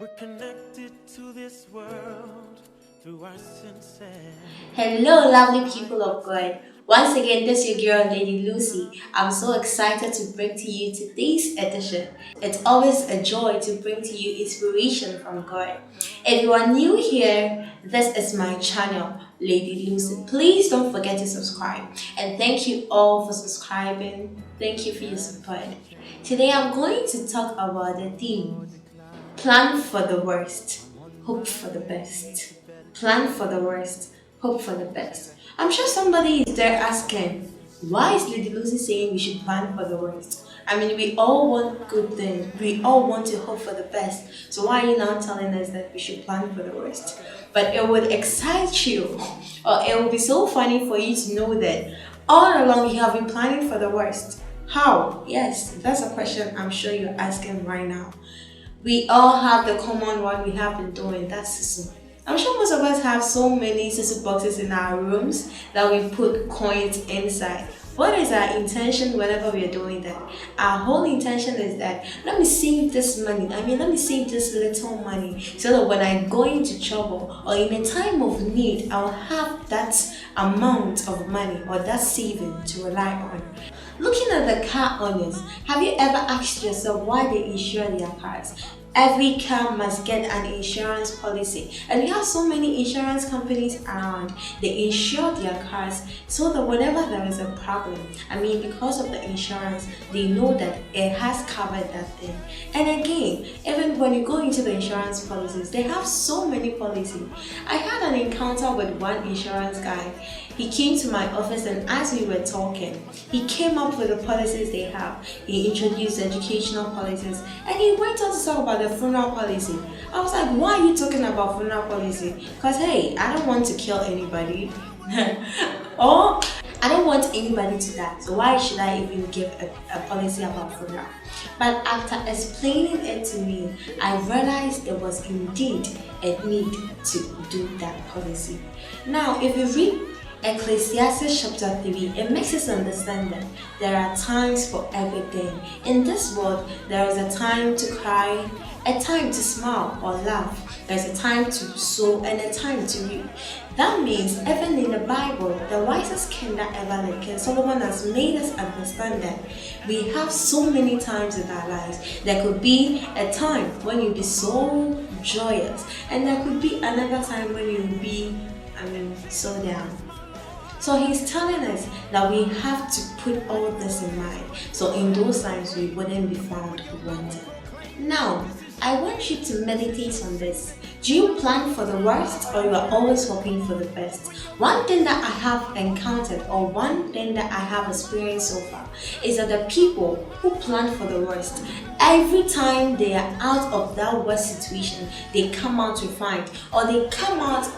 We're connected to this world through our senses. Hello, lovely people of God. Once again, this is your girl, Lady Lucy. I'm so excited to bring to you today's edition. It's always a joy to bring to you inspiration from God. If you are new here, this is my channel, Lady Lucy. Please don't forget to subscribe. And thank you all for subscribing. Thank you for your support. Today, I'm going to talk about the theme: plan for the worst, hope for the best. Plan for the worst, hope for the best. I'm sure somebody is there asking, why is Lady Lucy saying we should plan for the worst? I mean, we all want good things. We all want to hope for the best. So why are you now telling us that we should plan for the worst? But it would excite you, or it would be so funny for you to know that all along you have been planning for the worst. How? Yes, that's a question I'm sure you're asking right now. We all have the common one we have been doing, that's season. I'm sure most of us have so many season boxes in our rooms that we put coins inside. What is our intention whenever we are doing that? Our whole intention is that let me save this money. Let me save this little money so that when I go into trouble or in a time of need, I'll have that amount of money or that saving to rely on. Looking at the car owners, have you ever asked yourself why they insure their cars? Every car must get an insurance policy, and we have so many insurance companies around. They insure their cars so that whenever there is a problem, because of the insurance, they know that it has covered that thing. And again, even when you go into the insurance policies, they have so many policies. I had an encounter with one insurance guy. He came to my office, and as we were talking, he came up with the policies they have. He introduced educational policies, and he went on to talk about the funeral policy. I was like, why are you talking about funeral policy? Because hey, I don't want to kill anybody. Or I don't want anybody to die. So why should I even give a policy about funeral? But after explaining it to me, I realized there was indeed a need to do that policy. Now, if you read Ecclesiastes chapter 3, it makes us understand that there are times for everything. In this world, there is a time to cry, a time to smile or laugh. There's a time to sow and a time to reap. That means even in the Bible, the wisest king that ever lived, King Solomon, has made us understand that we have so many times in our lives. There could be a time when you'll be so joyous, and there could be another time when you'll be, so down. So he's telling us that we have to put all this in mind. So in those times we wouldn't be found wanting. Now, I want you to meditate on this. Do you plan for the worst, or you are always hoping for the best? One thing that I have encountered, or one thing that I have experienced so far, is that the people who plan for the worst, every time they are out of that worst situation, they come out refined, or they come out as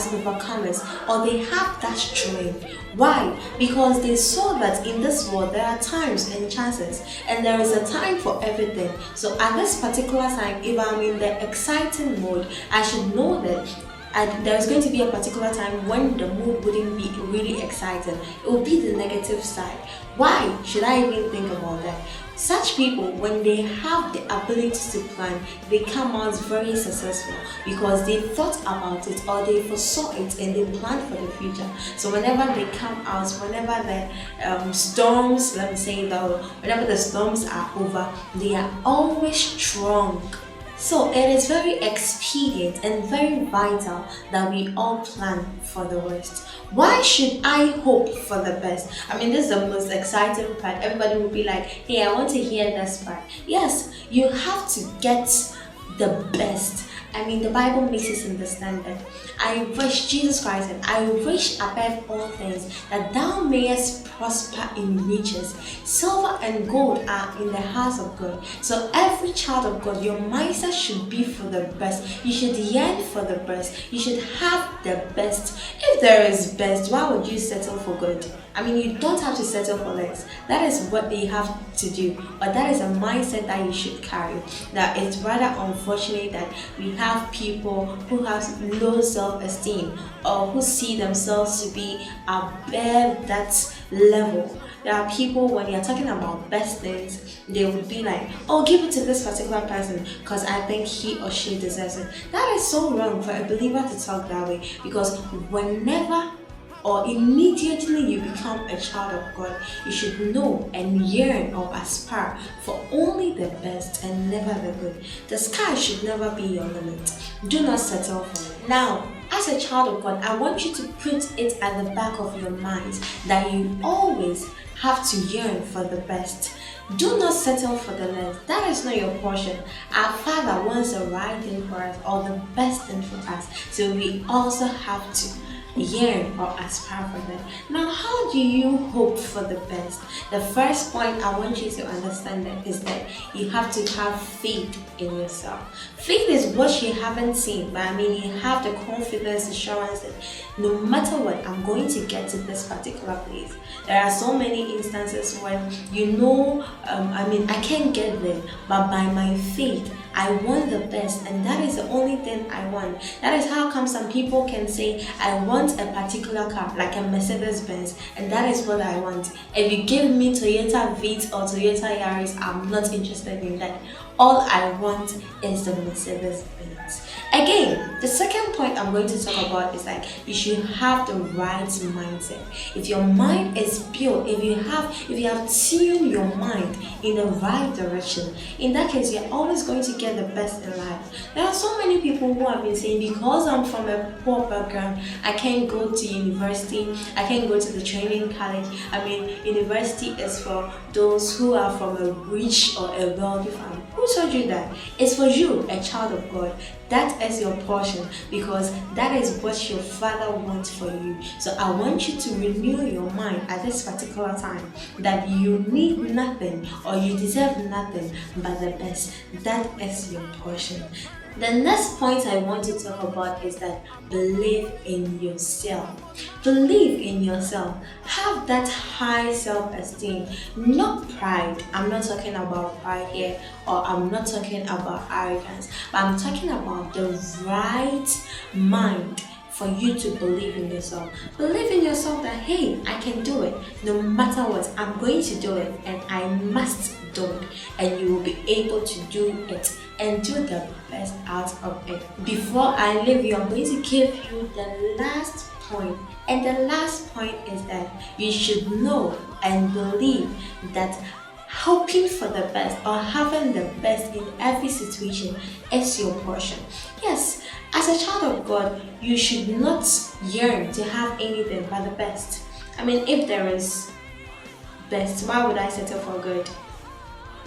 overcomers, or they have that strength. Why? Because they saw that in this world there are times and chances, and there is a time for everything. So at this particular time, if I'm in the exciting mode, I should know that there's going to be a particular time when the mood wouldn't be really exciting. It will be the negative side. Why should I even think about that? Such people, when they have the ability to plan, they come out very successful because they thought about it, or they foresaw it, and they planned for the future. So whenever they come out, whenever the storms, let me say that, whenever the storms are over, they are always strong. So it is very expedient and very vital that we all plan for the worst. Why should I hope for the best? This is the most exciting part. Everybody will be like, hey, I want to hear this part. Yes, you have to get the best. The Bible makes us understand that I wish, Jesus Christ said, I wish above all things that thou mayest prosper in riches. Silver and gold are in the house of God. So every child of God, your mindset should be for the best. You should yearn for the best. You should have the best. If there is best, why would you settle for good? I mean, you don't have to settle for less. That is what they have to do, but that is a mindset that you should carry. That it's rather unfortunate that we have people who have low self-esteem or who see themselves to be above that level. There are people, when you're talking about best things, they would be like, oh, give it to this particular person because I think he or she deserves it. That is so wrong for a believer to talk that way, because whenever or immediately you become a child of God, you should know and yearn or aspire for only the best and never the good. The sky should never be your limit. Do not settle for it. Now, as a child of God, I want you to put it at the back of your mind that you always have to yearn for the best. Do not settle for the less. That is not your portion. Our Father wants the right thing for us or the best thing for us. So we also have to yearn or aspire for them. Now, how do you hope for the best? The first point I want you to understand is that you have to have faith in yourself. Faith is what you haven't seen, but I mean, you have the confidence, assurance that no matter what, I'm going to get to this particular place. There are so many instances when I can't get there, but by my faith, I want the best, and that is the only thing I want. That is how come some people can say, I want a particular car, like a Mercedes Benz, and that is what I want. If you give me Toyota Vitz or Toyota Yaris, I'm not interested in that. All I want is the Mercedes Benz. Again, the second point I'm going to talk about is like you should have the right mindset. If your mind is built, if you have tuned your mind in the right direction, in that case you're always going to get the best in life. There are so many people who have been saying, because I'm from a poor background, I can't go to university, I can't go to the training college. I mean, university is for those who are from a rich or a wealthy family. Who told you that? It's for you, a child of God. That is your portion, because that is what your Father wants for you. So I want you to renew your mind at this particular time that you need nothing or you deserve nothing but the best. That is your portion. The next point I want to talk about is that believe in yourself. Believe in yourself. Have that high self-esteem, not pride. I'm not talking about pride here, or I'm not talking about arrogance, but I'm talking about the right mind for you to believe in yourself. Believe in yourself that, hey, I can do it. No matter what, I'm going to do it, and I must do it. And you will be able to do it and do the best out of it. Before I leave you, I'm going to give you the last point. And the last point is that you should know and believe that hoping for the best or having the best in every situation is your portion. Yes, as a child of God, you should not yearn to have anything but the best. I mean, if there is best, why would I settle for good?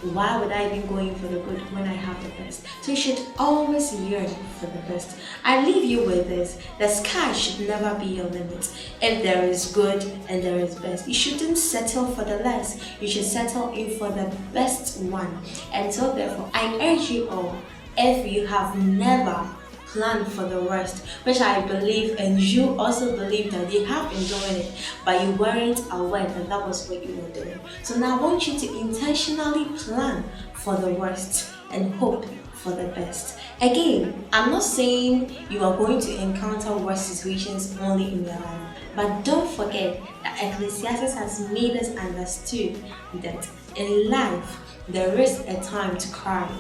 Why would I be going for the good when I have the best? So you should always yearn for the best. I leave you with this. The sky should never be your limit. If there is good and there is best, you shouldn't settle for the less. You should settle in for the best one. And so therefore, I urge you all, if you have never plan for the worst, which I believe and you also believe that you have been doing it, but you weren't aware that that was what you were doing. So now I want you to intentionally plan for the worst and hope for the best. Again, I'm not saying you are going to encounter worst situations only in your life, but don't forget that Ecclesiastes has made us understood that in life there is a time to cry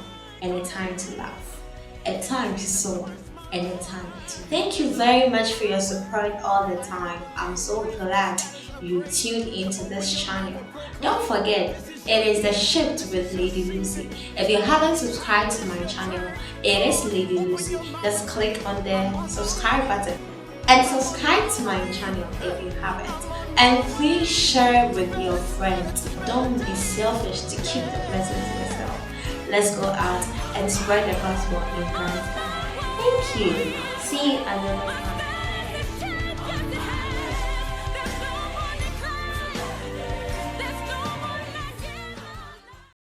and a time to laugh, a time to sow and a time to. Thank you very much for your support all the time. I'm so glad you tuned into this channel. Don't forget, it is the Shift with Lady Lucy. If you haven't subscribed to my channel, it is Lady Lucy. Just click on the subscribe button and subscribe to my channel if you haven't. And please share with your friends. Don't be selfish to keep the blessing to yourself. Let's go out and spread the gospel in Christ. Thank you. See you another time.